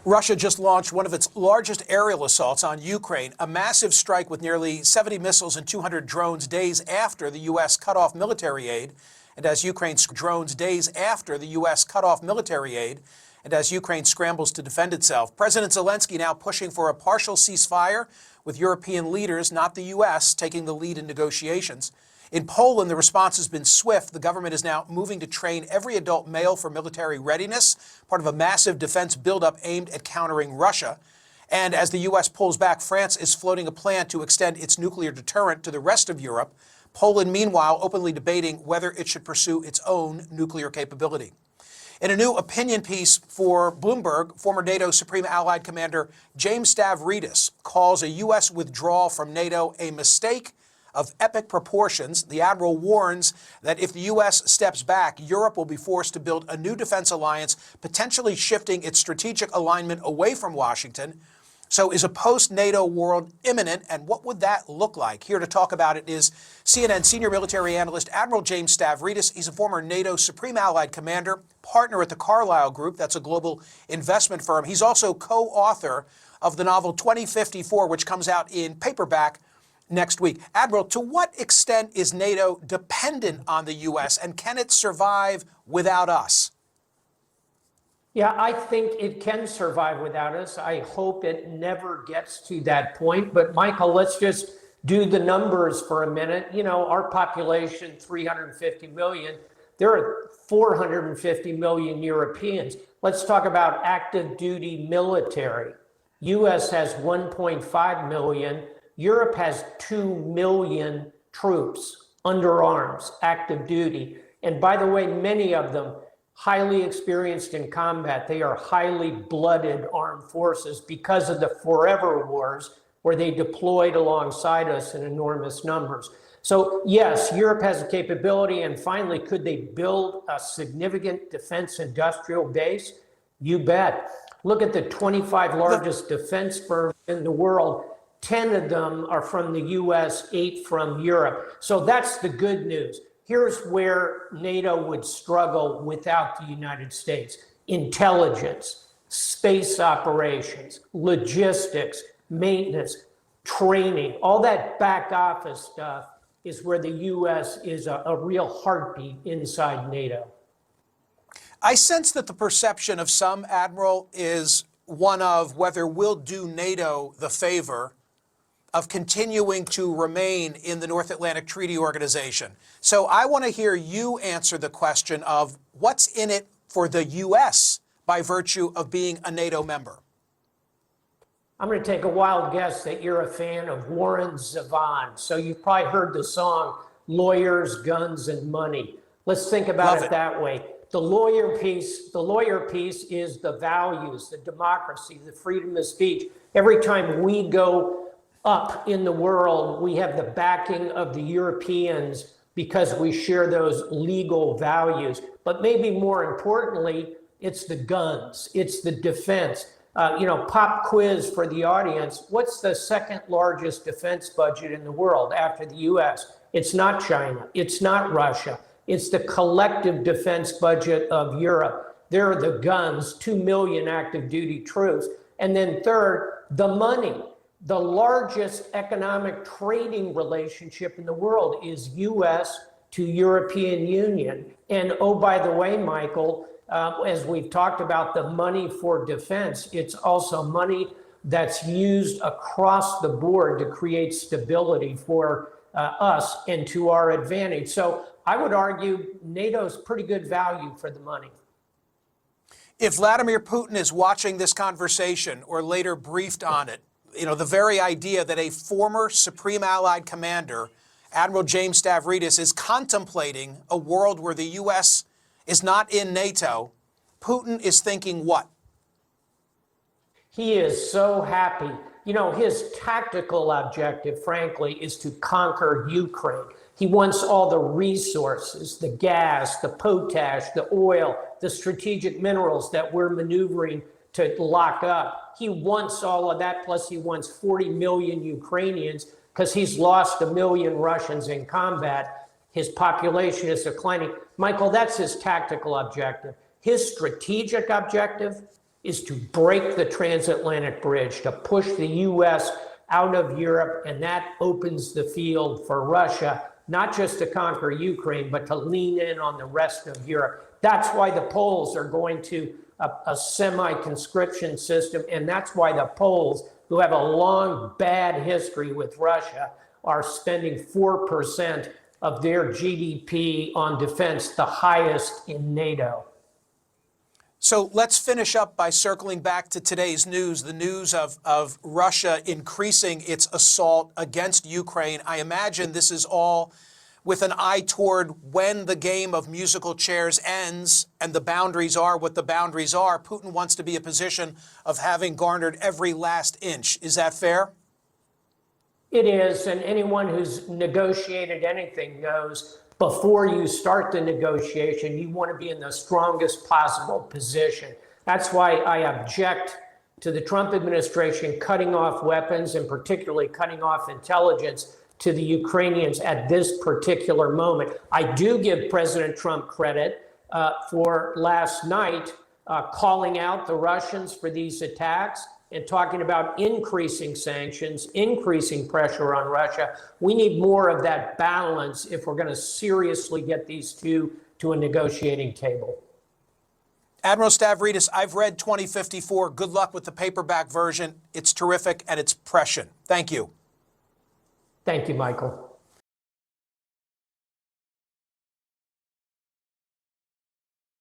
Russia just launched one of its largest aerial assaults on Ukraine, a massive strike with nearly 70 missiles and 200 drones days after the U.S. cut off military aid. And as Ukraine scrambles to defend itself, President Zelensky now pushing for a partial ceasefire, with European leaders, not the U.S., taking the lead in negotiations. In Poland, the response has been swift. The government is now moving to train every adult male for military readiness, part of a massive defense buildup aimed at countering Russia. And as the U.S. pulls back, France is floating a plan to extend its nuclear deterrent to the rest of Europe. Poland, meanwhile, openly debating whether it should pursue its own nuclear capability. In a new opinion piece for Bloomberg, former NATO Supreme Allied Commander James Stavridis calls a U.S. withdrawal from NATO a mistake of epic proportions. The admiral warns that if the U.S. steps back, Europe will be forced to build a new defense alliance, potentially shifting its strategic alignment away from Washington. So is a post-NATO world imminent, and what would that look like? Here to talk about it is CNN senior military analyst Admiral James Stavridis. He's a former NATO Supreme Allied Commander, partner at the Carlyle Group. That's a global investment firm. He's also co-author of the novel 2054, which comes out in paperback next week. Admiral, to what extent is NATO dependent on the U.S., and can it survive without us? Yeah, I think it can survive without us. I hope it never gets to that point. But Michael, let's just do the numbers for a minute. You know, our population, 350 million, there are 450 million Europeans. Let's talk about active duty military. US has 1.5 million. Europe has 2 million troops under arms, active duty. And by the way, many of them highly experienced in combat. They are highly blooded armed forces because of the forever wars where they deployed alongside us in enormous numbers. So yes, Europe has a capability, and finally, could they build a significant defense industrial base? You bet. Look at the 25 largest defense firms in the world. 10 of them are from the US, 8 from Europe. So that's the good news. Here's where NATO would struggle without the United States: intelligence, space operations, logistics, maintenance, training. All that back office stuff is where the U.S. is a real heartbeat inside NATO. I sense that the perception of some, Admiral, is one of whether we'll do NATO the favor of continuing to remain in the North Atlantic Treaty Organization. So I want to hear you answer the question of what's in it for the U.S. by virtue of being a NATO member. I'm going to take a wild guess that you're a fan of Warren Zevon. So you've probably heard the song, Lawyers, Guns, and Money. Let's think about it that way. The lawyer piece is the values, the democracy, the freedom of speech. Every time we go up in the world, we have the backing of the Europeans because we share those legal values. But maybe more importantly, it's the guns, it's the defense. Pop quiz for the audience. What's the second largest defense budget in the world after the US? It's not China, it's not Russia. It's the collective defense budget of Europe. There are the guns, 2 million active duty troops. And then third, the money. The largest economic trading relationship in the world is US to European Union. And oh, by the way, Michael, as we've talked about the money for defense, it's also money that's used across the board to create stability for us and to our advantage. So I would argue NATO's pretty good value for the money. If Vladimir Putin is watching this conversation or later briefed on it, the very idea that a former Supreme Allied Commander, Admiral James Stavridis, is contemplating a world where the U.S. is not in NATO, Putin is thinking what? He is so happy. His tactical objective, frankly, is to conquer Ukraine. He wants all the resources, the gas, the potash, the oil, the strategic minerals that we're maneuvering to lock up. He wants all of that, plus he wants 40 million Ukrainians because he's lost 1 million Russians in combat. His population is declining. Michael, that's his tactical objective. His strategic objective is to break the transatlantic bridge, to push the U.S. out of Europe, and that opens the field for Russia, not just to conquer Ukraine, but to lean in on the rest of Europe. That's why the Poles are going to a semi-conscription system, and that's why the Poles, who have a long bad history with Russia, are spending 4% of their GDP on defense, the highest in NATO. So let's finish up by circling back to today's news, the news of Russia increasing its assault against Ukraine. I imagine this is all with an eye toward when the game of musical chairs ends and the boundaries are what the boundaries are. Putin wants to be in a position of having garnered every last inch. Is that fair? It is, and anyone who's negotiated anything knows before you start the negotiation, you want to be in the strongest possible position. That's why I object to the Trump administration cutting off weapons and particularly cutting off intelligence to the Ukrainians at this particular moment. I do give President Trump credit for last night calling out the Russians for these attacks and talking about increasing sanctions, increasing pressure on Russia. We need more of that balance if we're going to seriously get these two to a negotiating table. Admiral Stavridis, I've read 2054. Good luck with the paperback version. It's terrific and it's prescient. Thank you. Thank you, Michael.